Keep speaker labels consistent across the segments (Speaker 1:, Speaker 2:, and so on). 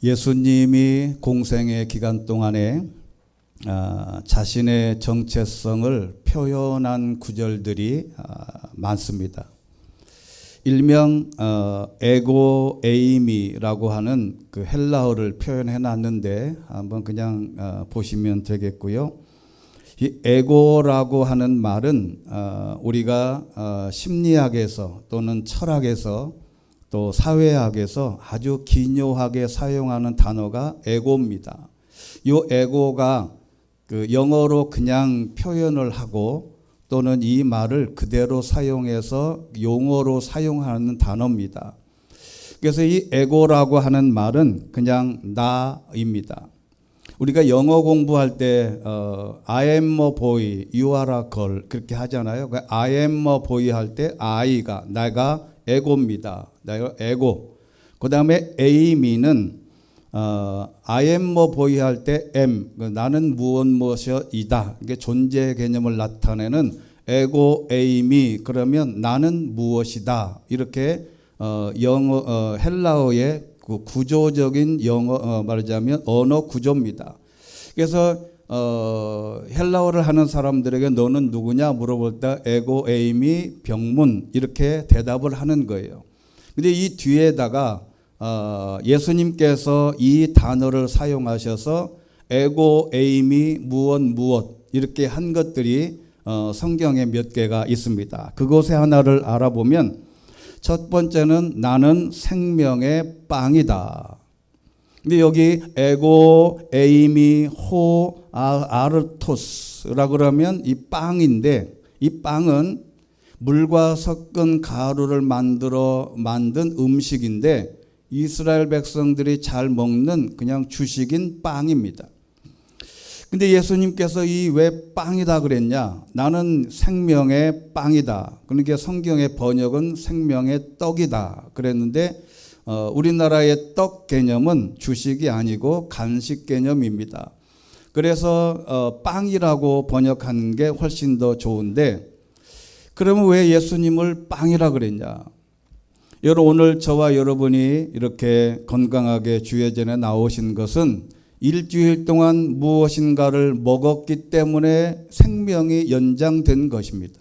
Speaker 1: 예수님이 공생의 기간 동안에 자신의 정체성을 표현한 구절들이 많습니다. 일명 에고 에이미라고 하는 그 헬라어를 표현해 놨는데 한번 그냥 보시면 되겠고요. 이 에고라고 하는 말은 우리가 심리학에서 또는 철학에서 또 사회학에서 아주 기묘하게 사용하는 단어가 에고입니다. 이 에고가 그 영어로 그냥 표현을 하고 또는 이 말을 그대로 사용해서 용어로 사용하는 단어입니다. 그래서 이 에고라고 하는 말은 그냥 나입니다. 우리가 영어 공부할 때 I am a boy, you are a girl 그렇게 하잖아요. I am a boy 할 때 I가 내가 에고입니다. 내가 에고. 그 다음에 Amy는 I am a boy 할 때 am 나는 무엇이다. 이게 존재 개념을 나타내는 에고 에이미 그러면 나는 무엇이다. 이렇게 영어 헬라어의 그 구조적인 영어 말하자면 언어 구조입니다. 그래서 헬라어를 하는 사람들에게 너는 누구냐 물어볼 때 에고 에이미 병문 이렇게 대답을 하는 거예요. 근데 이 뒤에다가 예수님께서 이 단어를 사용하셔서 에고 에이미 무엇 이렇게 한 것들이 성경에 몇 개가 있습니다. 그곳에 하나를 알아보면 첫 번째는 나는 생명의 빵이다. 근데 여기 에고 에이미 호 아르토스라 그러면 이 빵인데 이 빵은 물과 섞은 가루를 만든 음식인데 이스라엘 백성들이 잘 먹는 그냥 주식인 빵입니다. 근데 예수님께서 이 왜 빵이다 그랬냐? 나는 생명의 빵이다. 그러니까 성경의 번역은 생명의 떡이다 그랬는데 우리나라의 떡 개념은 주식이 아니고 간식 개념입니다. 그래서 빵이라고 번역하는 게 훨씬 더 좋은데 그러면 왜 예수님을 빵이라 그랬냐? 여러분 오늘 저와 여러분이 이렇게 건강하게 주예전에 나오신 것은 일주일 동안 무엇인가를 먹었기 때문에 생명이 연장된 것입니다.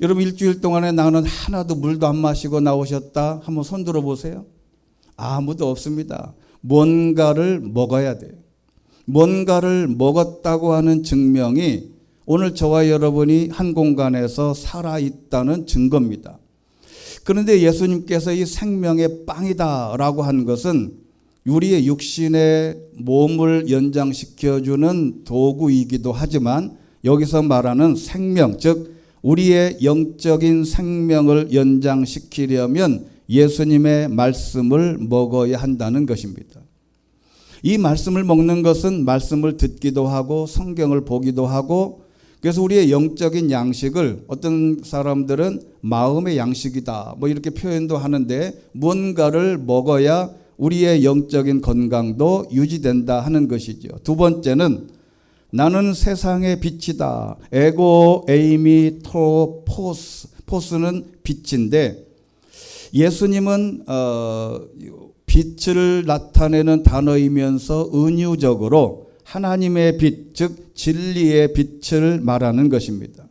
Speaker 1: 여러분 일주일 동안에 나는 하나도 물도 안 마시고 나오셨다? 한번 손 들어보세요. 아무도 없습니다. 뭔가를 먹어야 돼요. 뭔가를 먹었다고 하는 증명이 오늘 저와 여러분이 한 공간에서 살아있다는 증거입니다. 그런데 예수님께서 이 생명의 빵이다라고 한 것은 우리의 육신의 몸을 연장시켜주는 도구이기도 하지만 여기서 말하는 생명, 즉 우리의 영적인 생명을 연장시키려면 예수님의 말씀을 먹어야 한다는 것입니다. 이 말씀을 먹는 것은 말씀을 듣기도 하고 성경을 보기도 하고 그래서 우리의 영적인 양식을 어떤 사람들은 마음의 양식이다 뭐 이렇게 표현도 하는데 무언가를 먹어야 우리의 영적인 건강도 유지된다 하는 것이죠. 두 번째는 나는 세상의 빛이다. 에고 에이미 토 포스는 빛인데 예수님은 빛을 나타내는 단어이면서 은유적으로 하나님의 빛, 즉 진리의 빛을 말하는 것입니다.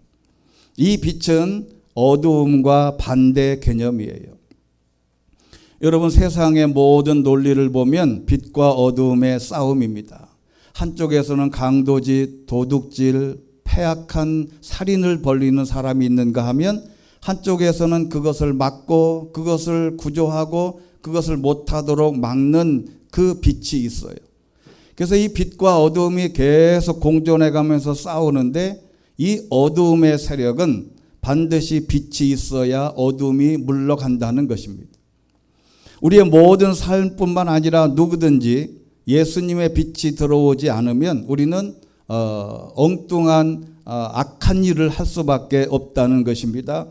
Speaker 1: 이 빛은 어두움과 반대 개념이에요. 여러분 세상의 모든 논리를 보면 빛과 어두움의 싸움입니다. 한쪽에서는 강도짓, 도둑질, 패악한 살인을 벌이는 사람이 있는가 하면 한쪽에서는 그것을 막고 그것을 구조하고 그것을 못하도록 막는 그 빛이 있어요. 그래서 이 빛과 어두움이 계속 공존해 가면서 싸우는데 이 어두움의 세력은 반드시 빛이 있어야 어두움이 물러간다는 것입니다. 우리의 모든 삶뿐만 아니라 누구든지 예수님의 빛이 들어오지 않으면 우리는 엉뚱한 악한 일을 할 수밖에 없다는 것입니다.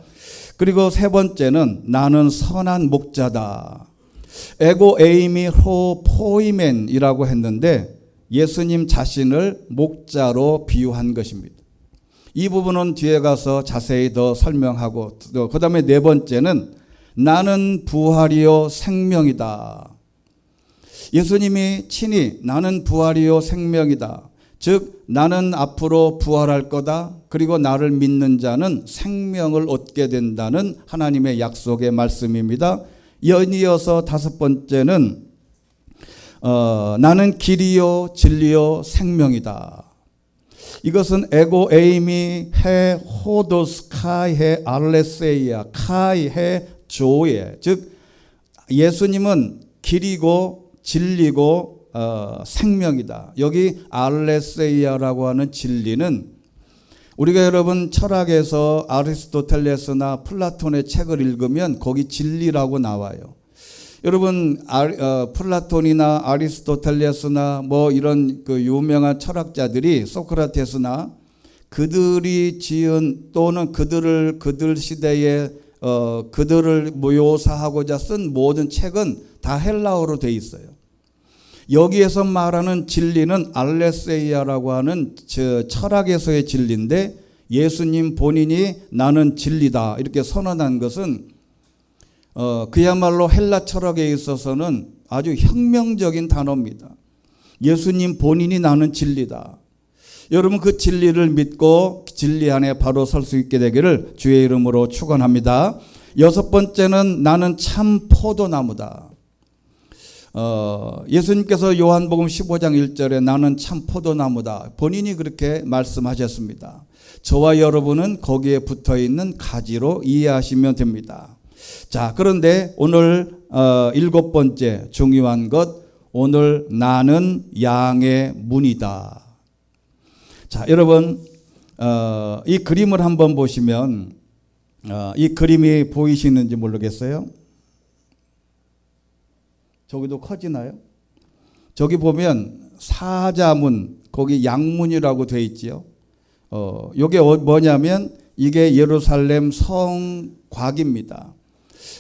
Speaker 1: 그리고 세 번째는 나는 선한 목자다. 에고 에이미 호 포이맨이라고 했는데 예수님 자신을 목자로 비유한 것입니다. 이 부분은 뒤에 가서 자세히 더 설명하고 그 다음에 네 번째는 나는 부활이요 생명이다. 예수님이 친히 나는 부활이요 생명이다. 즉 나는 앞으로 부활할 거다. 그리고 나를 믿는 자는 생명을 얻게 된다는 하나님의 약속의 말씀입니다. 연이어서 다섯 번째는 나는 길이요 진리요 생명이다. 이것은 에고 에이미 해 호도스 카이 해 알레세이아 카이 해 조예, 즉 예수님은 길이고 진리고 생명이다. 여기 알레세이아라고 하는 진리는 우리가 여러분 철학에서 아리스토텔레스나 플라톤의 책을 읽으면 거기 진리라고 나와요. 여러분 플라톤이나 아리스토텔레스나 뭐 이런 그 유명한 철학자들이 소크라테스나 그들이 지은 또는 그들 시대에 그들을 묘사하고자 쓴 모든 책은 다 헬라어로 돼 있어요. 여기에서 말하는 진리는 알레세이아라고 하는 철학에서의 진리인데 예수님 본인이 나는 진리다 이렇게 선언한 것은 그야말로 헬라 철학에 있어서는 아주 혁명적인 단어입니다. 예수님 본인이 나는 진리다. 여러분 그 진리를 믿고 진리 안에 바로 설 수 있게 되기를 주의 이름으로 축원합니다. 여섯 번째는 나는 참 포도나무다. 예수님께서 요한복음 15장 1절에 나는 참 포도나무다. 본인이 그렇게 말씀하셨습니다. 저와 여러분은 거기에 붙어있는 가지로 이해하시면 됩니다. 자, 그런데 오늘 일곱 번째 중요한 것, 오늘 나는 양의 문이다. 자, 여러분 이 그림을 한번 보시면 이 그림이 보이시는지 모르겠어요. 저기도 커지나요? 저기 보면 사자문, 거기 양문이라고 되어 있지요. 이게 뭐냐면 이게 예루살렘 성곽입니다.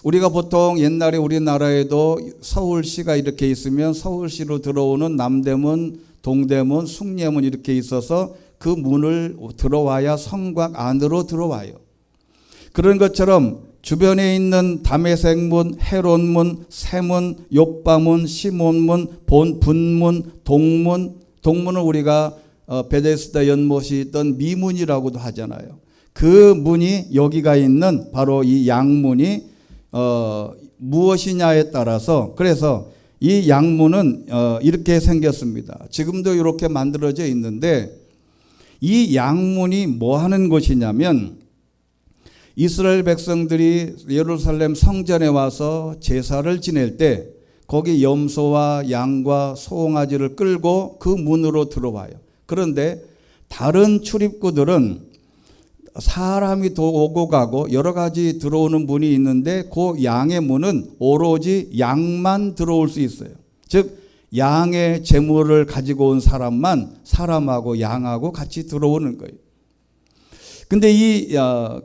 Speaker 1: 우리가 보통 옛날에 우리나라에도 서울시가 이렇게 있으면 서울시로 들어오는 남대문, 동대문, 숭례문 이렇게 있어서 그 문을 들어와야 성곽 안으로 들어와요. 그런 것처럼 주변에 있는 다메섹문, 헤롯문, 세문, 욥바문, 시몬문, 분문, 동문을 우리가 베데스다 연못이 있던 미문이라고도 하잖아요. 그 문이 여기가 있는 바로 이 양문이 무엇이냐에 따라서 그래서 이 양문은 이렇게 생겼습니다. 지금도 이렇게 만들어져 있는데 이 양문이 뭐 하는 곳이냐면 이스라엘 백성들이 예루살렘 성전에 와서 제사를 지낼 때 거기 염소와 양과 소홍아지를 끌고 그 문으로 들어와요. 그런데 다른 출입구들은 사람이 오고 가고 여러 가지 들어오는 문이 있는데 그 양의 문은 오로지 양만 들어올 수 있어요. 즉 양의 재물을 가지고 온 사람만 사람하고 양하고 같이 들어오는 거예요. 근데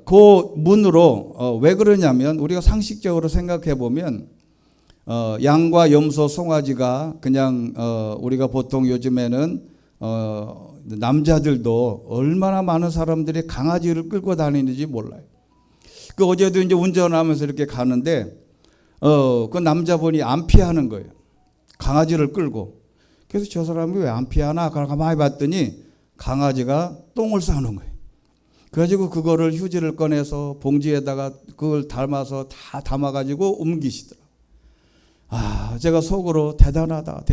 Speaker 1: 그 문으로 왜 그러냐면 우리가 상식적으로 생각해 보면 양과 염소, 송아지가 그냥 우리가 보통 요즘에는 남자들도 얼마나 많은 사람들이 강아지를 끌고 다니는지 몰라요. 그 어제도 이제 운전하면서 이렇게 가는데 그 남자분이 안 피하는 거예요. 강아지를 끌고. 그래서 저 사람이 왜 안 피하나 가만히 봤더니 강아지가 똥을 싸는 거예요. 그래가지고 그거를 휴지를 꺼내서 봉지에다가 그걸 담아서 다 담아가지고 옮기시더라고요. 제가 속으로 대단하다.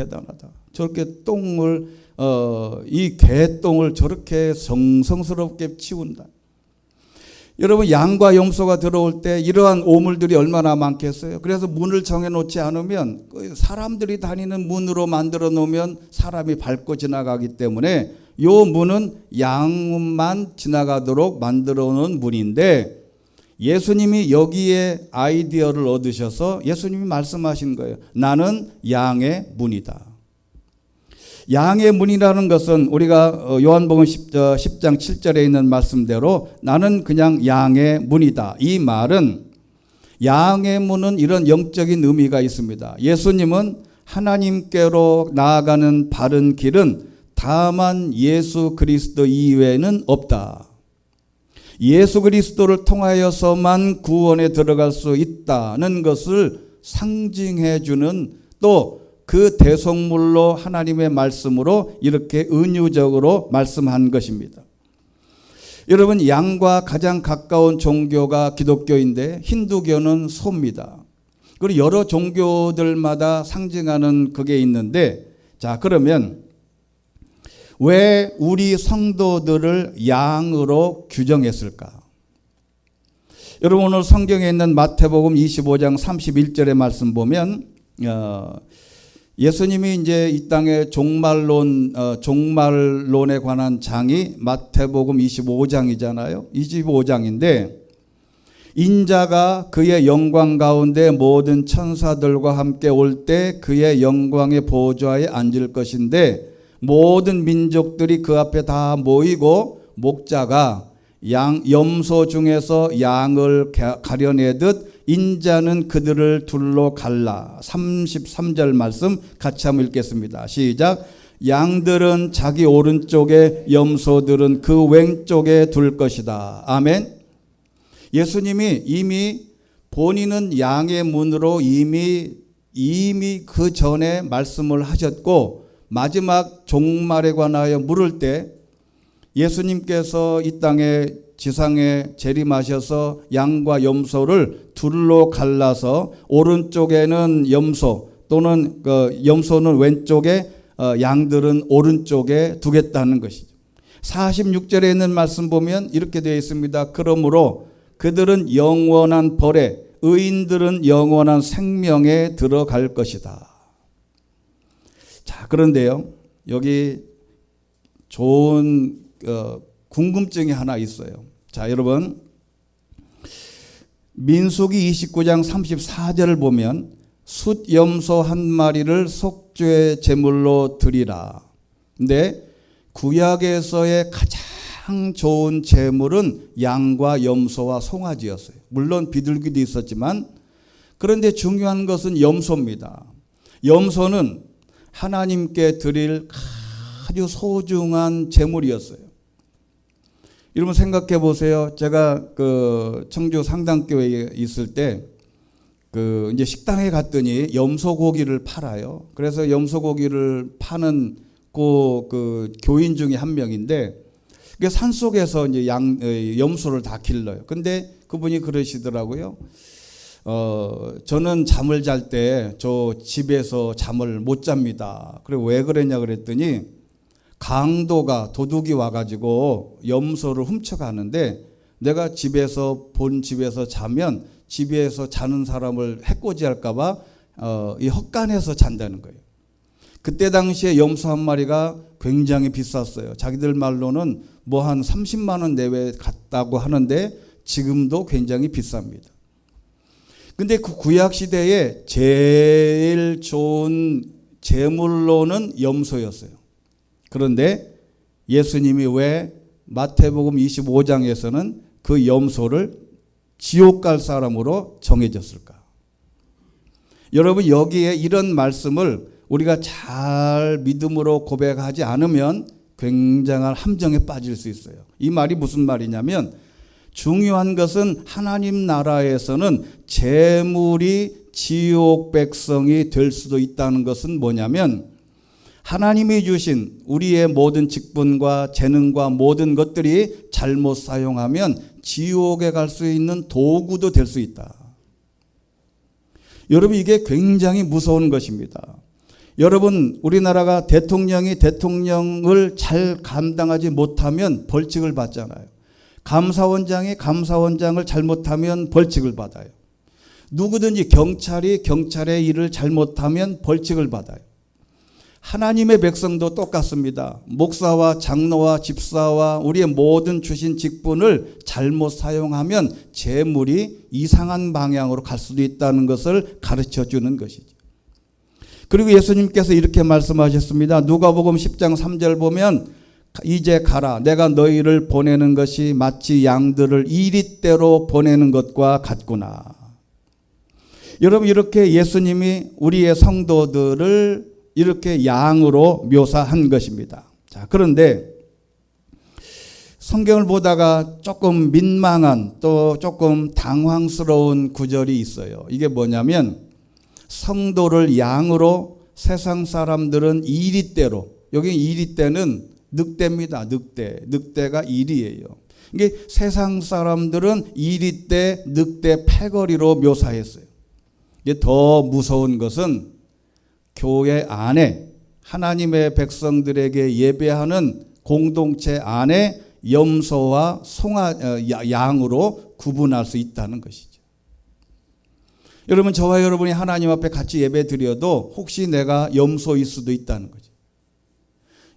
Speaker 1: 저렇게 똥을 이 개똥을 저렇게 정성스럽게 치운다. 여러분 양과 염소가 들어올 때 이러한 오물들이 얼마나 많겠어요. 그래서 문을 정해놓지 않으면 사람들이 다니는 문으로 만들어 놓으면 사람이 밟고 지나가기 때문에 이 문은 양만 지나가도록 만들어 놓은 문인데 예수님이 여기에 아이디어를 얻으셔서 예수님이 말씀하신 거예요. 나는 양의 문이다. 양의 문이라는 것은 우리가 요한복음 10장 7절에 있는 말씀대로 나는 그냥 양의 문이다. 이 말은 양의 문은 이런 영적인 의미가 있습니다. 예수님은 하나님께로 나아가는 바른 길은 다만 예수 그리스도 이외에는 없다. 예수 그리스도를 통하여서만 구원에 들어갈 수 있다는 것을 상징해 주는 또 그 대속물로 하나님의 말씀으로 이렇게 은유적으로 말씀한 것입니다. 여러분, 양과 가장 가까운 종교가 기독교인데 힌두교는 소입니다. 그리고 여러 종교들마다 상징하는 그게 있는데, 자, 그러면 왜 우리 성도들을 양으로 규정했을까? 여러분, 오늘 성경에 있는 마태복음 25장 31절의 말씀 보면 예수님이 이제 이 땅의 종말론에 관한 장이 마태복음 25장이잖아요. 25장인데 인자가 그의 영광 가운데 모든 천사들과 함께 올 때 그의 영광의 보좌에 앉을 것인데 모든 민족들이 그 앞에 다 모이고 목자가 염소 중에서 양을 가려내듯 인자는 그들을 둘러 갈라. 33절 말씀 같이 한번 읽겠습니다. 시작. 양들은 자기 오른쪽에 염소들은 그 왼쪽에 둘 것이다. 아멘. 예수님이 이미 본인은 양의 문으로 이미 그 전에 말씀을 하셨고 마지막 종말에 관하여 물을 때 예수님께서 이 땅에 지상에 재림하셔서 양과 염소를 둘로 갈라서 오른쪽에는 염소 또는 염소는 왼쪽에 양들은 오른쪽에 두겠다는 것이죠. 46절에 있는 말씀 보면 이렇게 되어 있습니다. 그러므로 그들은 영원한 벌에 의인들은 영원한 생명에 들어갈 것이다. 자, 그런데요, 여기 좋은 궁금증이 하나 있어요. 자, 여러분, 민수기 29장 34절을 보면 숫염소 한 마리를 속죄 제물로 드리라. 근데 구약에서의 가장 좋은 제물은 양과 염소와 송아지였어요. 물론 비둘기도 있었지만, 그런데 중요한 것은 염소입니다. 염소는 하나님께 드릴 아주 소중한 제물이었어요. 여러분 생각해 보세요. 제가 청주 상당교회에 있을 때 이제 식당에 갔더니 염소 고기를 팔아요. 그래서 염소 고기를 파는 그 교인 중에 한 명인데 산 속에서 이제 염소를 다 길러요. 근데 그분이 그러시더라고요. 저는 잠을 잘 때 저 집에서 잠을 못 잡니다. 그리고 왜 그러냐 그랬더니 강도가 도둑이 와가지고 염소를 훔쳐가는데 내가 본 집에서 자면 집에서 자는 사람을 해코지할까봐 이 헛간에서 잔다는 거예요. 그때 당시에 염소 한 마리가 굉장히 비쌌어요. 자기들 말로는 뭐 한 30만 원 내외 갔다고 하는데 지금도 굉장히 비쌉니다. 근데 그 구약 시대에 제일 좋은 제물로는 염소였어요. 그런데 예수님이 왜 마태복음 25장에서는 그 염소를 지옥 갈 사람으로 정해졌을까? 여러분, 여기에 이런 말씀을 우리가 잘 믿음으로 고백하지 않으면 굉장한 함정에 빠질 수 있어요. 이 말이 무슨 말이냐면 중요한 것은 하나님 나라에서는 재물이 지옥 백성이 될 수도 있다는 것은 뭐냐면 하나님이 주신 우리의 모든 직분과 재능과 모든 것들이 잘못 사용하면 지옥에 갈 수 있는 도구도 될 수 있다. 여러분, 이게 굉장히 무서운 것입니다. 여러분, 우리나라가 대통령이 대통령을 잘 감당하지 못하면 벌칙을 받잖아요. 감사원장이 감사원장을 잘못하면 벌칙을 받아요. 누구든지 경찰이 경찰의 일을 잘못하면 벌칙을 받아요. 하나님의 백성도 똑같습니다. 목사와 장로와 집사와 우리의 모든 주신 직분을 잘못 사용하면 재물이 이상한 방향으로 갈 수도 있다는 것을 가르쳐 주는 것이죠. 그리고 예수님께서 이렇게 말씀하셨습니다. 누가복음 10장 3절 보면 이제 가라. 내가 너희를 보내는 것이 마치 양들을 이리떼로 보내는 것과 같구나. 여러분, 이렇게 예수님이 우리의 성도들을 이렇게 양으로 묘사한 것입니다. 자, 그런데 성경을 보다가 조금 민망한 또 조금 당황스러운 구절이 있어요. 이게 뭐냐면 성도를 양으로 세상 사람들은 이리떼로, 여기 이리떼는 늑대입니다. 늑대가 이리예요. 이게 세상 사람들은 이리떼, 늑대 패거리로 묘사했어요. 이게 더 무서운 것은 교회 안에 하나님의 백성들에게 예배하는 공동체 안에 염소와 양으로 구분할 수 있다는 것이죠. 여러분, 저와 여러분이 하나님 앞에 같이 예배 드려도 혹시 내가 염소일 수도 있다는 거죠.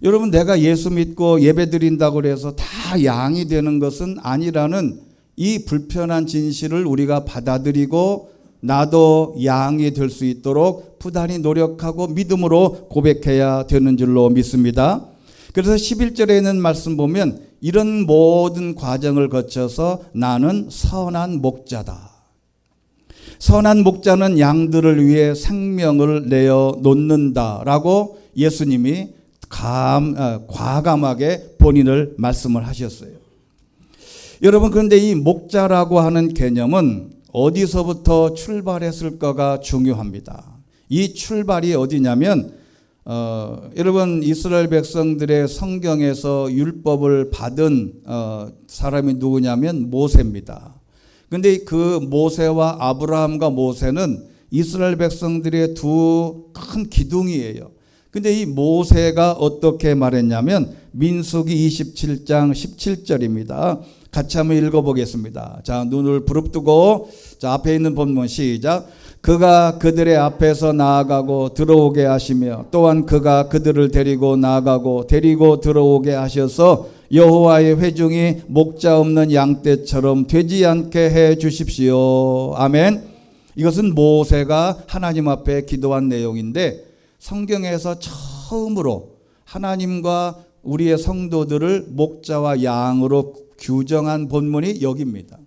Speaker 1: 여러분, 내가 예수 믿고 예배 드린다고 해서 다 양이 되는 것은 아니라는 이 불편한 진실을 우리가 받아들이고 나도 양이 될 수 있도록 부단히 노력하고 믿음으로 고백해야 되는 줄로 믿습니다. 그래서 11절에 있는 말씀 보면 이런 모든 과정을 거쳐서 나는 선한 목자다. 선한 목자는 양들을 위해 생명을 내어 놓는다라고 예수님이 과감하게 본인을 말씀을 하셨어요. 여러분, 그런데 이 목자라고 하는 개념은 어디서부터 출발했을까가 중요합니다. 이 출발이 어디냐면 여러분, 이스라엘 백성들의 성경에서 율법을 받은 사람이 누구냐면 모세입니다. 그런데 그 모세와 아브라함과 모세는 이스라엘 백성들의 두 큰 기둥이에요. 근데 이 모세가 어떻게 말했냐면 민수기 27장 17절입니다. 같이 한번 읽어보겠습니다. 자, 눈을 부릅뜨고, 자, 앞에 있는 본문 시작. 그가 그들의 앞에서 나아가고 들어오게 하시며 또한 그가 그들을 데리고 나아가고 데리고 들어오게 하셔서 여호와의 회중이 목자 없는 양떼처럼 되지 않게 해 주십시오. 아멘. 이것은 모세가 하나님 앞에 기도한 내용인데 성경에서 처음으로 하나님과 우리의 성도들을 목자와 양으로 규정한 본문이 여기입니다.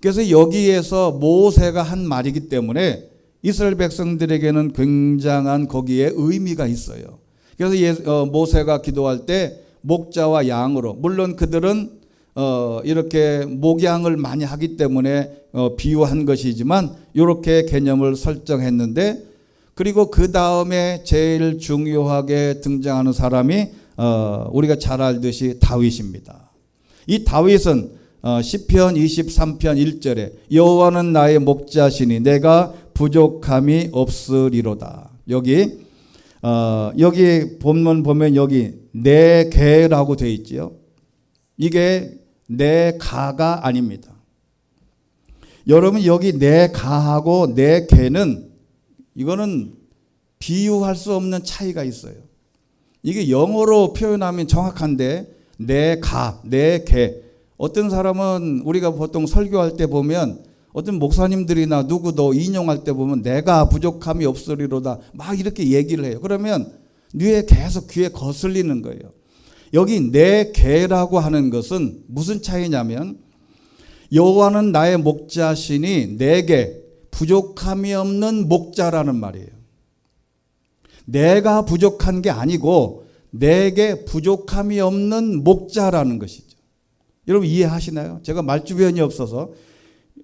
Speaker 1: 그래서 여기에서 모세가 한 말이기 때문에 이스라엘 백성들에게는 굉장한 거기에 의미가 있어요. 그래서 모세가 기도할 때 목자와 양으로, 물론 그들은 이렇게 목양을 많이 하기 때문에 비유한 것이지만 이렇게 개념을 설정했는데, 그리고 그 다음에 제일 중요하게 등장하는 사람이 우리가 잘 알듯이 다윗입니다. 이 다윗은 시편 23편 1절에 여호와는 나의 목자시니 내가 부족함이 없으리로다. 여기 본문 보면 여기 내 개라고 되어 있지요. 이게 내 가가 아닙니다. 여러분, 여기 내 가하고 내 개는 이거는 비유할 수 없는 차이가 있어요. 이게 영어로 표현하면 정확한데 내 가, 내 개. 어떤 사람은 우리가 보통 설교할 때 보면 어떤 목사님들이나 누구도 인용할 때 보면 내가 부족함이 없으리로다 막 이렇게 얘기를 해요. 그러면 뇌에 계속 귀에 거슬리는 거예요. 여기 내 개라고 하는 것은 무슨 차이냐면 여호와는 나의 목자시니 내게 부족함이 없는 목자라는 말이에요. 내가 부족한 게 아니고 내게 부족함이 없는 목자라는 것이죠. 여러분 이해하시나요? 제가 말주변이 없어서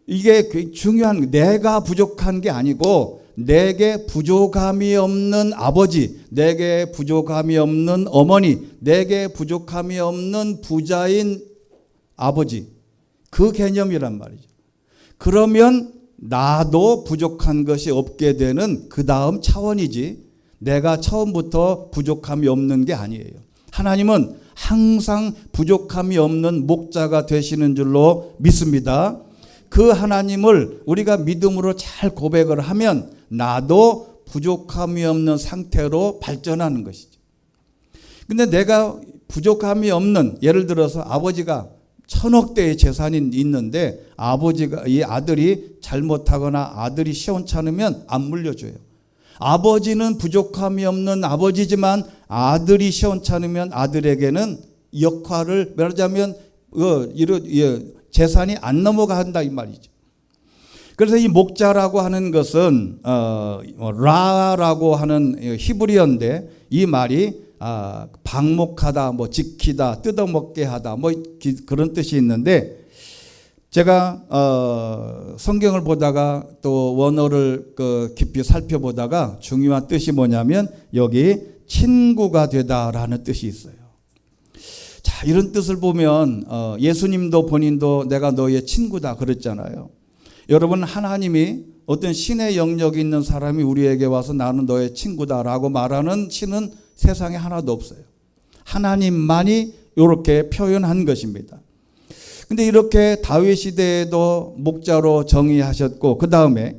Speaker 1: 이게 중요한, 내가 부족한 게 아니고 내게 부족함이 없는 아버지, 내게 부족함이 없는 어머니, 내게 부족함이 없는 부자인 아버지, 그 개념이란 말이죠. 그러면 나도 부족한 것이 없게 되는 그 다음 차원이지 내가 처음부터 부족함이 없는 게 아니에요. 하나님은 항상 부족함이 없는 목자가 되시는 줄로 믿습니다. 그 하나님을 우리가 믿음으로 잘 고백을 하면 나도 부족함이 없는 상태로 발전하는 것이죠. 근데 내가 부족함이 없는, 예를 들어서 아버지가 1000억 대의 재산이 있는데 이 아들이 잘못하거나 아들이 시원찮으면 안 물려줘요. 아버지는 부족함이 없는 아버지지만 아들이 시원찮으면 아들에게는 역할을 말하자면 재산이 안 넘어간다 이 말이죠. 그래서 이 목자라고 하는 것은 라라고 하는 히브리어인데 이 말이 방목하다, 지키다, 뜯어먹게 하다, 그런 뜻이 있는데 제가 성경을 보다가 또 원어를 깊이 살펴보다가 중요한 뜻이 뭐냐면 여기 친구가 되다라는 뜻이 있어요. 자, 이런 뜻을 보면 예수님도 본인도 내가 너의 친구다 그랬잖아요. 여러분, 하나님이 어떤 신의 영역이 있는 사람이 우리에게 와서 나는 너의 친구다라고 말하는 신은 세상에 하나도 없어요. 하나님만이 이렇게 표현한 것입니다. 근데 이렇게 다윗 시대에도 목자로 정의하셨고, 그 다음에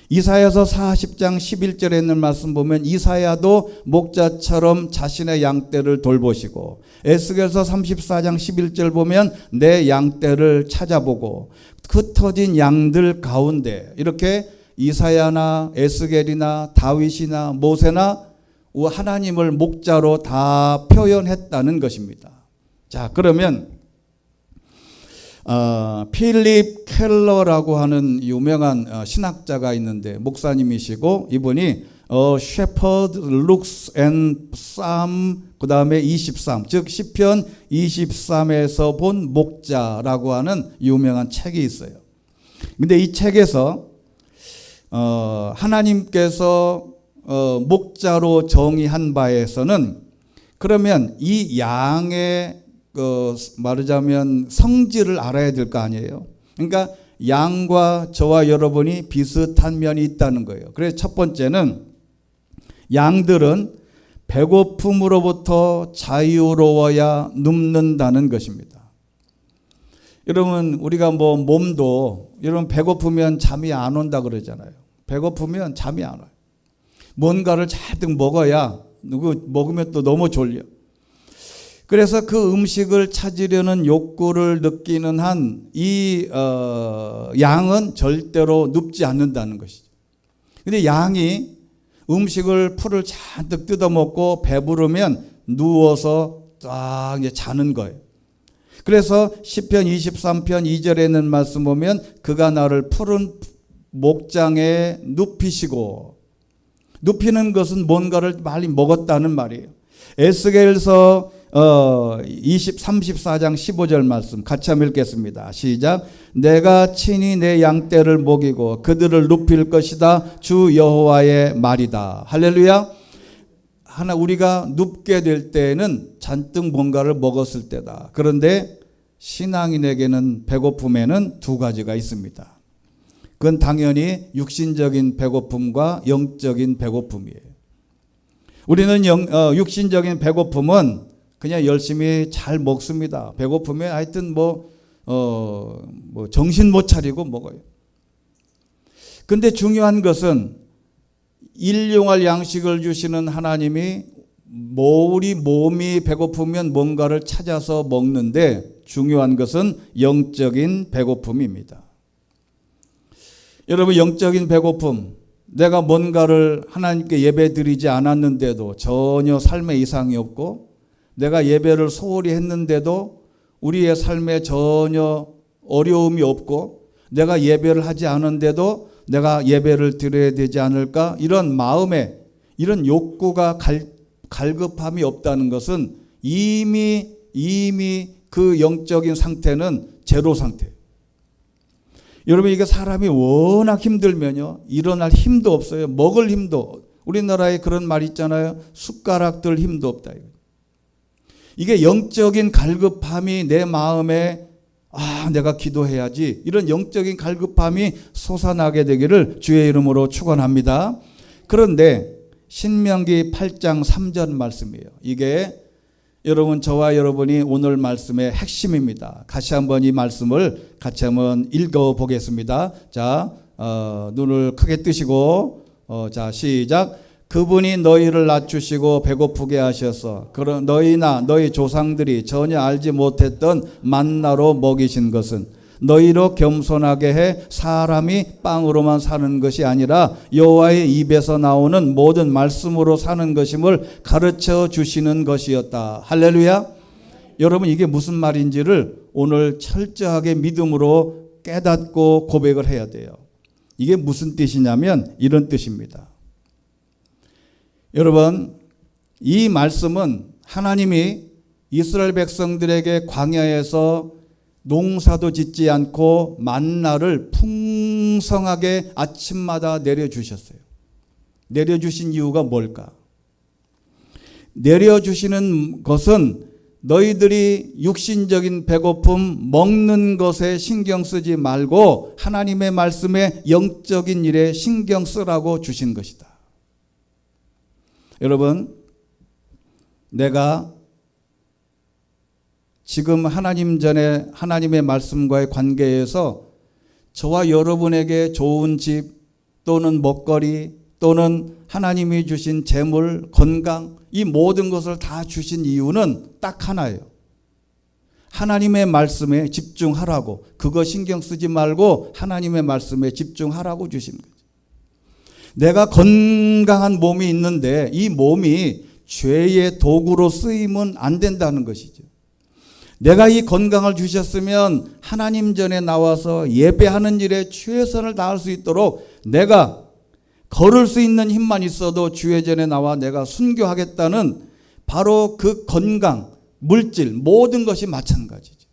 Speaker 1: 이사야서 40장 11절에 있는 말씀 보면 이사야도 목자처럼 자신의 양떼를 돌보시고, 에스겔서 34장 11절 보면 내 양떼를 찾아보고 흩어진 양들 가운데, 이렇게 이사야나 에스겔이나 다윗이나 모세나 하나님을 목자로 다 표현했다는 것입니다. 자, 그러면 필립 켈러라고 하는 유명한 신학자가 있는데 목사님이시고, 이분이 Shepherd Looks and Psalm 그 다음에 23, 즉 시편 23에서 본 목자라고 하는 유명한 책이 있어요. 근데 이 책에서 하나님께서 목자로 정의한 바에서는, 그러면 이 양의 말하자면 성질을 알아야 될 거 아니에요. 그러니까 양과 저와 여러분이 비슷한 면이 있다는 거예요. 그래서 첫 번째는 양들은 배고픔으로부터 자유로워야 눕는다는 것입니다. 여러분, 우리가 몸도 여러분 배고프면 잠이 안 온다 그러잖아요. 배고프면 잠이 안 와요. 뭔가를 잔뜩 먹어야 먹으면 또 너무 졸려. 그래서 그 음식을 찾으려는 욕구를 느끼는 한 이 양은 절대로 눕지 않는다는 것이죠. 근데 양이 풀을 잔뜩 뜯어먹고 배부르면 누워서 딱 이제 자는 거예요. 그래서 시편 23편 2절에 있는 말씀 보면 그가 나를 푸른 목장에 눕히시고, 눕히는 것은 뭔가를 많이 먹었다는 말이에요. 에스겔서 34장 15절 말씀 같이 한번 읽겠습니다. 시작. 내가 친히 내 양떼를 먹이고 그들을 눕힐 것이다. 주 여호와의 말이다. 할렐루야. 우리가 눕게 될 때는 잔뜩 뭔가를 먹었을 때다. 그런데 신앙인에게는 배고픔에는 두 가지가 있습니다. 그건 당연히 육신적인 배고픔과 영적인 배고픔이에요. 우리는 육신적인 배고픔은 그냥 열심히 잘 먹습니다. 배고프면 하여튼 정신 못 차리고 먹어요. 근데 중요한 것은 일용할 양식을 주시는 하나님이 우리 몸이 배고프면 뭔가를 찾아서 먹는데, 중요한 것은 영적인 배고픔입니다. 여러분, 영적인 배고픔, 내가 뭔가를 하나님께 예배 드리지 않았는데도 전혀 삶에 이상이 없고, 내가 예배를 소홀히 했는데도 우리의 삶에 전혀 어려움이 없고, 내가 예배를 하지 않은데도 내가 예배를 드려야 되지 않을까, 이런 마음에 이런 욕구가 갈급함이 없다는 것은 이미 그 영적인 상태는 제로 상태예요. 여러분, 이게 사람이 워낙 힘들면요, 일어날 힘도 없어요. 먹을 힘도, 우리나라에 그런 말 있잖아요. 숟가락 들 힘도 없다. 이게 영적인 갈급함이 내 마음에 내가 기도해야지, 이런 영적인 갈급함이 솟아나게 되기를 주의 이름으로 축원합니다. 그런데 신명기 8장 3절 말씀이에요. 이게 여러분, 저와 여러분이 오늘 말씀의 핵심입니다. 같이 한번 이 말씀을 같이 한번 읽어보겠습니다. 자, 눈을 크게 뜨시고, 자, 시작. 그분이 너희를 낮추시고 배고프게 하셔서 너희나 너희 조상들이 전혀 알지 못했던 만나로 먹이신 것은 너희로 겸손하게 해 사람이 빵으로만 사는 것이 아니라 여호와의 입에서 나오는 모든 말씀으로 사는 것임을 가르쳐 주시는 것이었다. 할렐루야. 여러분, 이게 무슨 말인지를 오늘 철저하게 믿음으로 깨닫고 고백을 해야 돼요. 이게 무슨 뜻이냐면 이런 뜻입니다. 여러분, 이 말씀은 하나님이 이스라엘 백성들에게 광야에서 농사도 짓지 않고 만나를 풍성하게 아침마다 내려주셨어요. 내려주신 이유가 뭘까? 내려주시는 것은 너희들이 육신적인 배고픔, 먹는 것에 신경 쓰지 말고 하나님의 말씀에 영적인 일에 신경 쓰라고 주신 것이다. 여러분, 내가 지금 하나님 전에 하나님의 말씀과의 관계에서 저와 여러분에게 좋은 집 또는 먹거리 또는 하나님이 주신 재물, 건강, 이 모든 것을 다 주신 이유는 딱 하나예요. 하나님의 말씀에 집중하라고, 그거 신경 쓰지 말고 하나님의 말씀에 집중하라고 주신 거죠. 내가 건강한 몸이 있는데 이 몸이 죄의 도구로 쓰이면 안 된다는 것이죠. 내가 이 건강을 주셨으면 하나님 전에 나와서 예배하는 일에 최선을 다할 수 있도록 내가 걸을 수 있는 힘만 있어도 주의 전에 나와 내가 순교하겠다는 바로 그 건강, 물질, 모든 것이 마찬가지죠.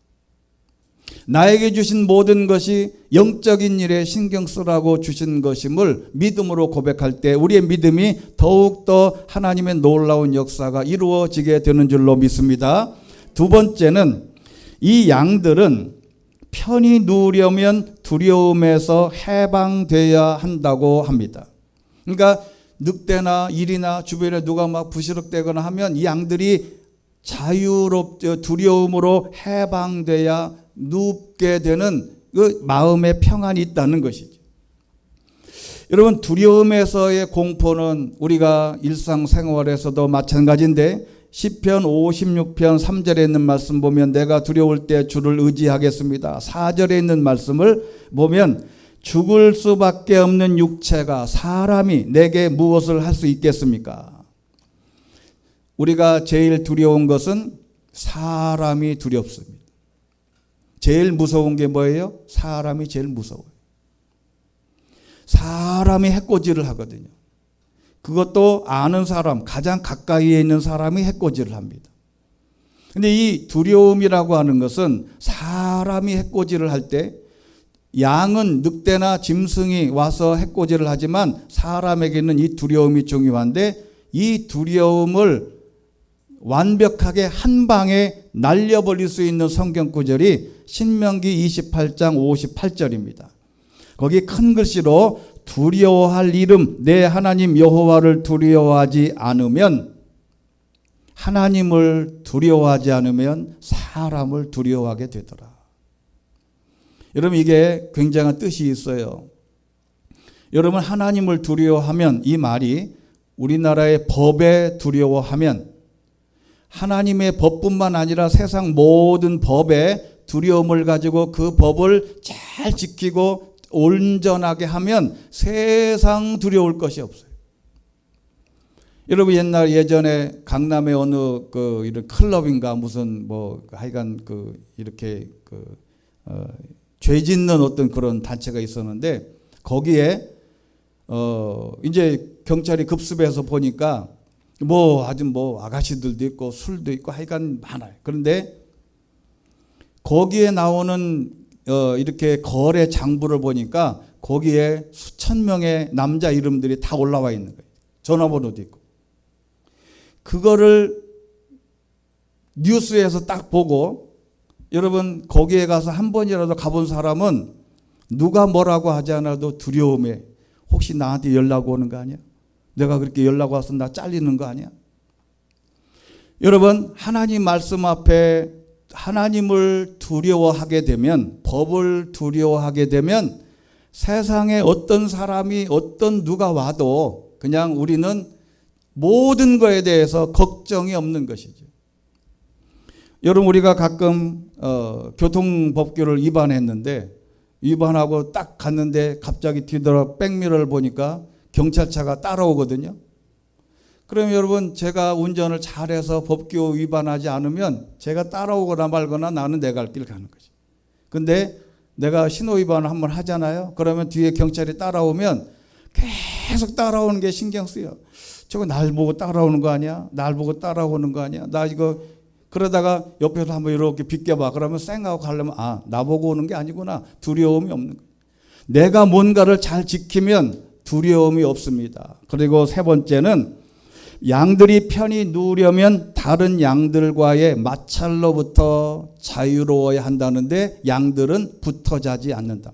Speaker 1: 나에게 주신 모든 것이 영적인 일에 신경 쓰라고 주신 것임을 믿음으로 고백할 때 우리의 믿음이 더욱더 하나님의 놀라운 역사가 이루어지게 되는 줄로 믿습니다. 두 번째는 이 양들은 편히 누우려면 두려움에서 해방되어야 한다고 합니다. 그러니까 늑대나 일이나 주변에 누가 막 부시럭대거나 하면 이 양들이 두려움으로 해방돼야 눕게 되는 그 마음의 평안이 있다는 것이죠. 여러분, 두려움에서의 공포는 우리가 일상생활에서도 마찬가지인데 시편 56편 3절에 있는 말씀 보면 내가 두려울 때 주를 의지하겠습니다. 4절에 있는 말씀을 보면 죽을 수밖에 없는 육체가 사람이 내게 무엇을 할 수 있겠습니까? 우리가 제일 두려운 것은 사람이 두렵습니다. 제일 무서운 게 뭐예요? 사람이 제일 무서워요. 사람이 해코지를 하거든요. 그것도 아는 사람, 가장 가까이에 있는 사람이 해코지를 합니다. 근데 이 두려움이라고 하는 것은 사람이 해코지를 할 때 양은 늑대나 짐승이 와서 해코지를 하지만 사람에게는 이 두려움이 중요한데 이 두려움을 완벽하게 한 방에 날려버릴 수 있는 성경 구절이 신명기 28장 58절입니다. 거기 큰 글씨로 두려워할 이름 내 하나님 여호와를 두려워하지 않으면 하나님을 두려워하지 않으면 사람을 두려워하게 되더라. 여러분, 이게 굉장한 뜻이 있어요. 여러분, 하나님을 두려워하면 이 말이 우리나라의 법에 두려워하면 하나님의 법뿐만 아니라 세상 모든 법에 두려움을 가지고 그 법을 잘 지키고 온전하게 하면 세상 두려울 것이 없어요. 여러분, 예전에 강남의 어느 이런 클럽인가 무슨 하여간 이렇게 죄 짓는 어떤 그런 단체가 있었는데 거기에 이제 경찰이 급습해서 보니까 아주 아가씨들도 있고 술도 있고 하여간 많아요. 그런데 거기에 나오는 이렇게 거래 장부를 보니까 거기에 수천 명의 남자 이름들이 다 올라와 있는 거예요. 전화번호도 있고. 그거를 뉴스에서 딱 보고 여러분, 거기에 가서 한 번이라도 가본 사람은 누가 뭐라고 하지 않아도 두려움에 혹시 나한테 연락 오는 거 아니야? 내가 그렇게 연락 와서 나 잘리는 거 아니야? 여러분, 하나님 말씀 앞에 하나님을 두려워하게 되면, 법을 두려워하게 되면 세상에 어떤 사람이 누가 와도 그냥 우리는 모든 거에 대해서 걱정이 없는 것이죠. 여러분, 우리가 가끔 교통법규를 위반했는데 위반하고 딱 갔는데 갑자기 뒤돌아 백미러를 보니까 경찰차가 따라오거든요. 그럼 여러분, 제가 운전을 잘해서 법규 위반하지 않으면 제가 따라오거나 말거나 나는 내 갈 길 가는 거지. 근데 내가 신호 위반을 한번 하잖아요. 그러면 뒤에 경찰이 따라오면 계속 따라오는 게 신경 쓰여. 저거 날 보고 따라오는 거 아니야? 날 보고 따라오는 거 아니야? 나 이거 그러다가 옆에서 한번 이렇게 비껴봐. 그러면 쌩하고 가려면 나보고 오는 게 아니구나. 두려움이 없는 거예요. 내가 뭔가를 잘 지키면 두려움이 없습니다. 그리고 세 번째는 양들이 편히 누우려면 다른 양들과의 마찰로부터 자유로워야 한다는데 양들은 붙어 자지 않는다.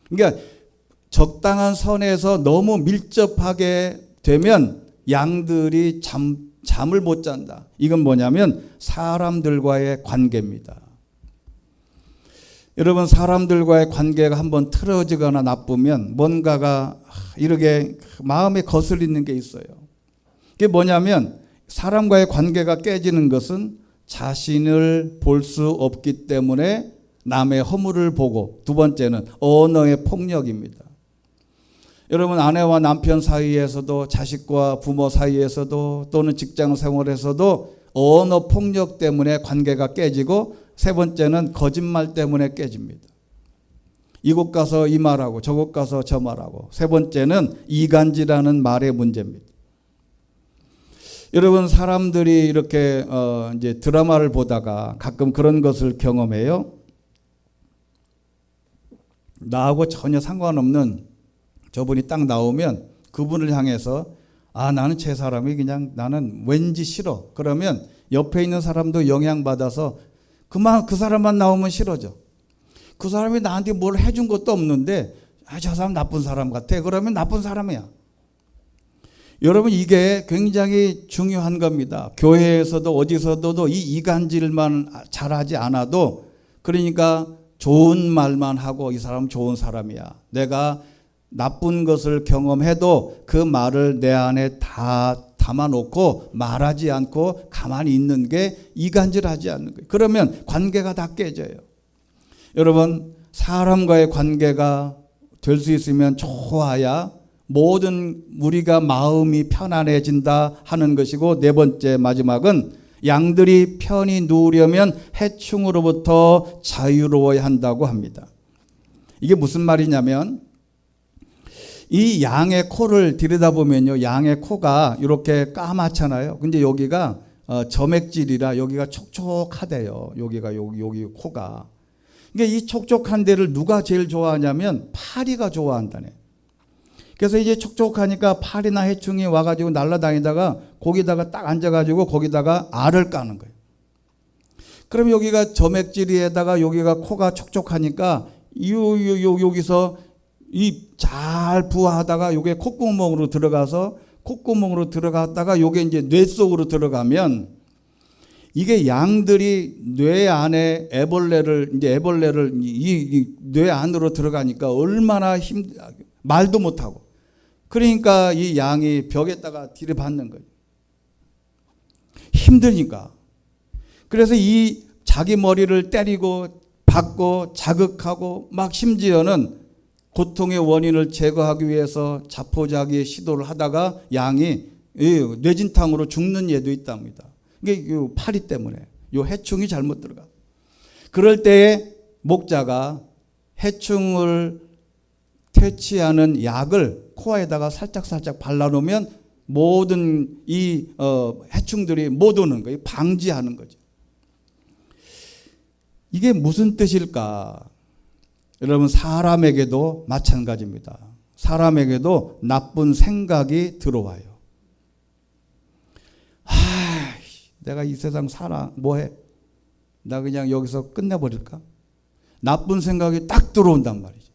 Speaker 1: 그러니까 적당한 선에서 너무 밀접하게 되면 양들이 잠을 못 잔다. 이건 뭐냐면 사람들과의 관계입니다. 여러분, 사람들과의 관계가 한번 틀어지거나 나쁘면 뭔가가 이렇게 마음에 거슬리는 게 있어요. 그게 뭐냐면 사람과의 관계가 깨지는 것은 자신을 볼 수 없기 때문에 남의 허물을 보고, 두 번째는 언어의 폭력입니다. 여러분, 아내와 남편 사이에서도, 자식과 부모 사이에서도, 또는 직장 생활에서도 언어 폭력 때문에 관계가 깨지고, 세 번째는 거짓말 때문에 깨집니다. 이곳 가서 이 말하고 저곳 가서 저 말하고, 세 번째는 이간질하는 말의 문제입니다. 여러분, 사람들이 이렇게 이제 드라마를 보다가 가끔 그런 것을 경험해요. 나하고 전혀 상관없는 저분이 딱 나오면 그분을 향해서 나는 제 사람이 그냥 나는 왠지 싫어. 그러면 옆에 있는 사람도 영향받아서 그 사람만 나오면 싫어져. 그 사람이 나한테 뭘 해준 것도 없는데 저 사람 나쁜 사람 같아. 그러면 나쁜 사람이야. 여러분, 이게 굉장히 중요한 겁니다. 교회에서도 어디서도 이 이간질만 잘하지 않아도, 그러니까 좋은 말만 하고 이 사람 좋은 사람이야. 내가 나쁜 것을 경험해도 그 말을 내 안에 다 담아놓고 말하지 않고 가만히 있는 게 이간질하지 않는 거예요. 그러면 관계가 다 깨져요. 여러분, 사람과의 관계가 될 수 있으면 좋아야 모든 우리가 마음이 편안해진다 하는 것이고, 네 번째 마지막은 양들이 편히 누우려면 해충으로부터 자유로워야 한다고 합니다. 이게 무슨 말이냐면, 이 양의 코를 들여다보면요, 양의 코가 이렇게 까맣잖아요. 근데 여기가 점액질이라 여기가 촉촉하대요. 여기 코가. 그러니까 이 촉촉한 데를 누가 제일 좋아하냐면 파리가 좋아한다네. 그래서 이제 촉촉하니까 파리나 해충이 와가지고 날아다니다가 거기다가 딱 앉아가지고 거기다가 알을 까는 거예요. 그럼 여기가 점액질에다가 여기가 코가 촉촉하니까 여기서 이 잘 부화하다가 요게 콧구멍으로 들어갔다가 요게 이제 뇌 속으로 들어가면, 이게 양들이 뇌 안에 애벌레를 이 뇌 안으로 들어가니까 얼마나 말도 못하고, 그러니까 이 양이 벽에다가 들이받는 거예요. 힘드니까. 그래서 이 자기 머리를 때리고 받고 자극하고 막 심지어는 고통의 원인을 제거하기 위해서 자포자기의 시도를 하다가 양이 뇌진탕으로 죽는 예도 있답니다. 이게 파리 때문에, 이 해충이 잘못 들어가. 그럴 때에 목자가 해충을 퇴치하는 약을 코에다가 살짝살짝 발라놓으면 모든 이 해충들이 못 오는 거예요. 방지하는 거죠. 이게 무슨 뜻일까? 여러분, 사람에게도 마찬가지입니다. 사람에게도 나쁜 생각이 들어와요. 내가 이 세상 살아 뭐해? 나 그냥 여기서 끝내버릴까? 나쁜 생각이 딱 들어온단 말이죠.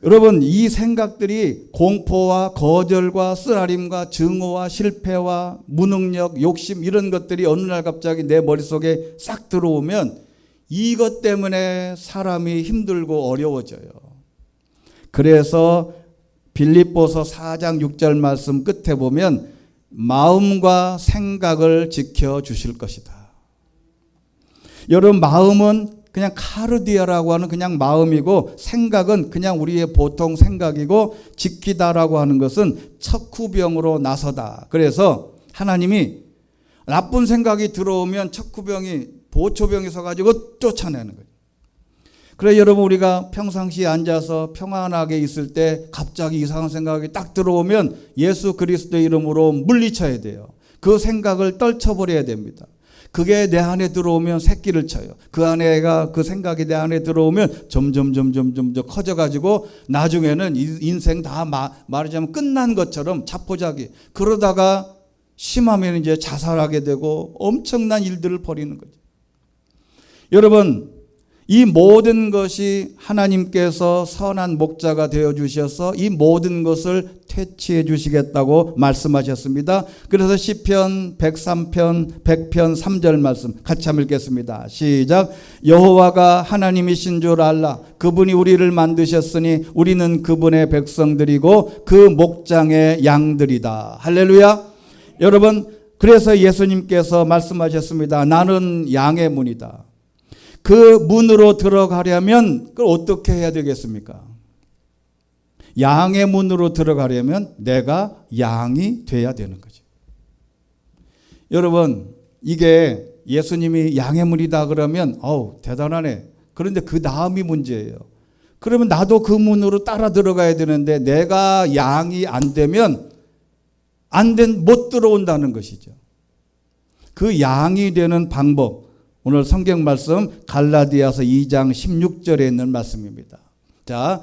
Speaker 1: 여러분, 이 생각들이 공포와 거절과 쓰라림과 증오와 실패와 무능력, 욕심, 이런 것들이 어느 날 갑자기 내 머릿속에 싹 들어오면 이것 때문에 사람이 힘들고 어려워져요. 그래서 빌립보서 4장 6절 말씀 끝에 보면 마음과 생각을 지켜주실 것이다. 여러분, 마음은 그냥 카르디아라고 하는 그냥 마음이고, 생각은 그냥 우리의 보통 생각이고, 지키다라고 하는 것은 척후병으로 나서다. 그래서 하나님이 나쁜 생각이 들어오면 척후병이 보초병이 서가지고 쫓아내는 거예요. 그래, 여러분, 우리가 평상시에 앉아서 평안하게 있을 때 갑자기 이상한 생각이 딱 들어오면 예수 그리스도의 이름으로 물리쳐야 돼요. 그 생각을 떨쳐버려야 됩니다. 그게 내 안에 들어오면 새끼를 쳐요. 그 생각이 내 안에 들어오면 점점 커져가지고 나중에는 인생 다 말하자면 끝난 것처럼 자포자기. 그러다가 심하면 이제 자살하게 되고 엄청난 일들을 벌이는 거죠. 여러분, 이 모든 것이 하나님께서 선한 목자가 되어 주셔서 이 모든 것을 퇴치해 주시겠다고 말씀하셨습니다. 그래서 시편 103편 100편 3절 말씀 같이 한번 읽겠습니다. 시작. 여호와가 하나님이신 줄 알라. 그분이 우리를 만드셨으니 우리는 그분의 백성들이고 그 목장의 양들이다. 할렐루야. 여러분, 그래서 예수님께서 말씀하셨습니다. 나는 양의 문이다. 그 문으로 들어가려면 그걸 어떻게 해야 되겠습니까? 양의 문으로 들어가려면 내가 양이 돼야 되는 거죠. 여러분, 이게 예수님이 양의 문이다 그러면 대단하네. 그런데 그 다음이 문제예요. 그러면 나도 그 문으로 따라 들어가야 되는데 내가 양이 안 되면 못 들어온다는 것이죠. 그 양이 되는 방법, 오늘 성경 말씀 갈라디아서 2장 16절에 있는 말씀입니다. 자,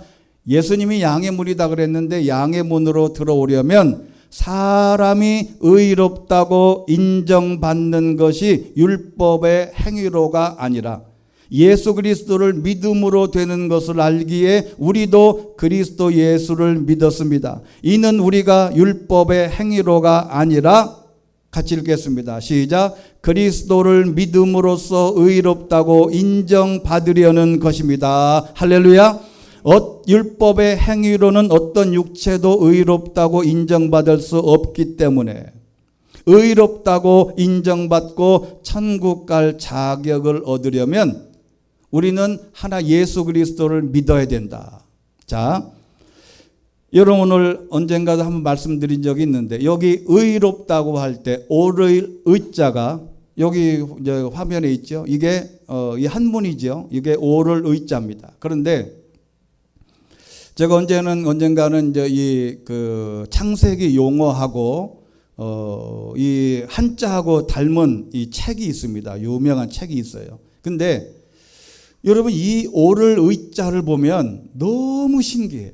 Speaker 1: 예수님이 양의 문이다 그랬는데 양의 문으로 들어오려면 사람이 의롭다고 인정받는 것이 율법의 행위로가 아니라 예수 그리스도를 믿음으로 되는 것을 알기에 우리도 그리스도 예수를 믿었습니다. 이는 우리가 율법의 행위로가 아니라 같이 읽겠습니다. 시작. 그리스도를 믿음으로써 의롭다고 인정받으려는 것입니다. 할렐루야. 율법의 행위로는 어떤 육체도 의롭다고 인정받을 수 없기 때문에 의롭다고 인정받고 천국 갈 자격을 얻으려면 우리는 하나 예수 그리스도를 믿어야 된다. 자, 여러분 오늘 언젠가도 한번 말씀드린 적이 있는데 여기 의롭다고 할 때 오를 의자가 여기 이제 화면에 있죠. 이게 이 한문이죠. 이게 오를 의자입니다. 그런데 제가 언젠가는 이제 이 그 창세기 용어하고 이 한자하고 닮은 이 책이 있습니다. 유명한 책이 있어요. 근데 여러분 이 오를 의자를 보면 너무 신기해요.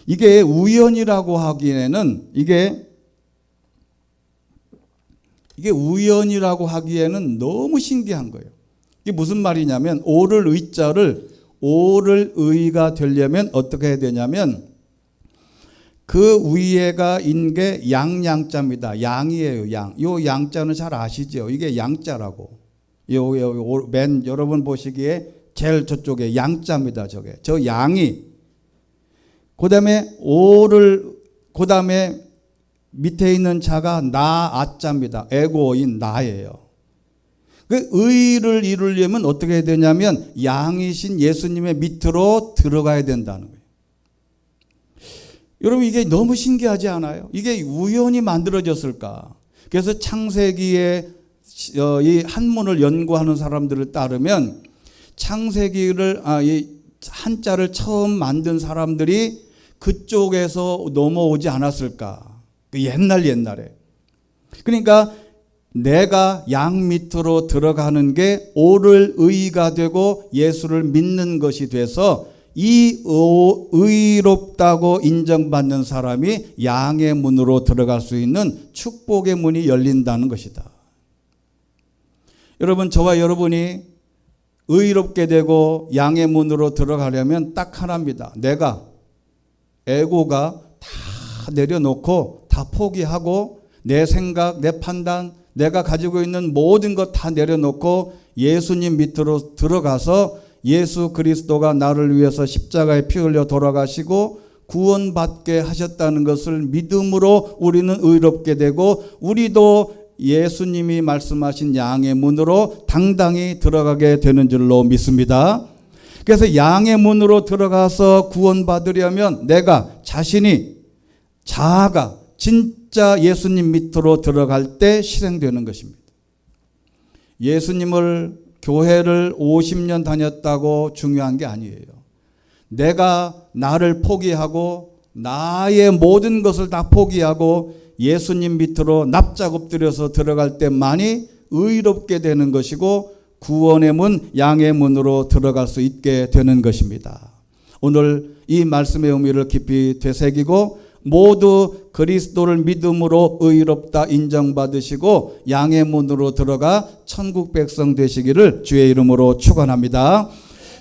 Speaker 1: 이게 우연이라고 하기에는 이게 우연이라고 하기에는 너무 신기한 거예요. 이게 무슨 말이냐면 오를 의자를 오를 의가 되려면 어떻게 해야 되냐면 그 위에가 인 게 양자입니다. 양이에요. 양. 요 양자는 잘 아시죠? 이게 양자라고. 맨 여러분 보시기에 제일 저쪽에 양자입니다. 저게. 저 양이 그다음에 그다음에 밑에 있는 자가 아자입니다. 에고인 나예요. 그 의를 이루려면 어떻게 해야 되냐면 양이신 예수님의 밑으로 들어가야 된다는 거예요. 여러분 이게 너무 신기하지 않아요? 이게 우연히 만들어졌을까? 그래서 창세기에 이 한문을 연구하는 사람들을 따르면 창세기를 이 한자를 처음 만든 사람들이 그쪽에서 넘어오지 않았을까? 옛날에. 그러니까 내가 양 밑으로 들어가는 게 오를 의가 되고 예수를 믿는 것이 돼서 이 의롭다고 인정받는 사람이 양의 문으로 들어갈 수 있는 축복의 문이 열린다는 것이다. 여러분 저와 여러분이 의롭게 되고 양의 문으로 들어가려면 딱 하나입니다. 내가 에고가 다 내려놓고 다 포기하고 내 생각, 내 판단, 내가 가지고 있는 모든 것 다 내려놓고 예수님 밑으로 들어가서 예수 그리스도가 나를 위해서 십자가에 피 흘려 돌아가시고 구원받게 하셨다는 것을 믿음으로 우리는 의롭게 되고 우리도 예수님이 말씀하신 양의 문으로 당당히 들어가게 되는 줄로 믿습니다. 그래서 양의 문으로 들어가서 구원받으려면 내가 자신이 자아가 진짜 예수님 밑으로 들어갈 때 실행되는 것입니다. 예수님을 교회를 50년 다녔다고 중요한 게 아니에요. 내가 나를 포기하고 나의 모든 것을 다 포기하고 예수님 밑으로 납작 엎드려서 들어갈 때만이 의롭게 되는 것이고 구원의 문, 양의 문으로 들어갈 수 있게 되는 것입니다. 오늘 이 말씀의 의미를 깊이 되새기고 모두 그리스도를 믿음으로 의롭다 인정받으시고 양의 문으로 들어가 천국 백성 되시기를 주의 이름으로 축원합니다.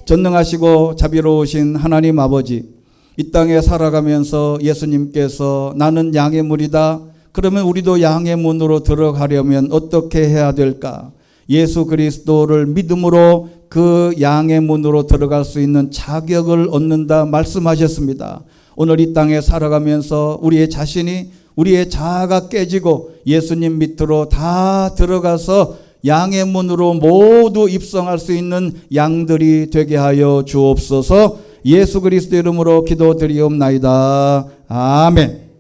Speaker 1: 전능하시고 자비로우신 하나님 아버지, 이 땅에 살아가면서 예수님께서 나는 양의 문이다. 그러면 우리도 양의 문으로 들어가려면 어떻게 해야 될까? 예수 그리스도를 믿음으로 그 양의 문으로 들어갈 수 있는 자격을 얻는다 말씀하셨습니다. 오늘 이 땅에 살아가면서 우리의 자신이, 우리의 자아가 깨지고 예수님 밑으로 다 들어가서 양의 문으로 모두 입성할 수 있는 양들이 되게 하여 주옵소서. 예수 그리스도 이름으로 기도드리옵나이다. 아멘.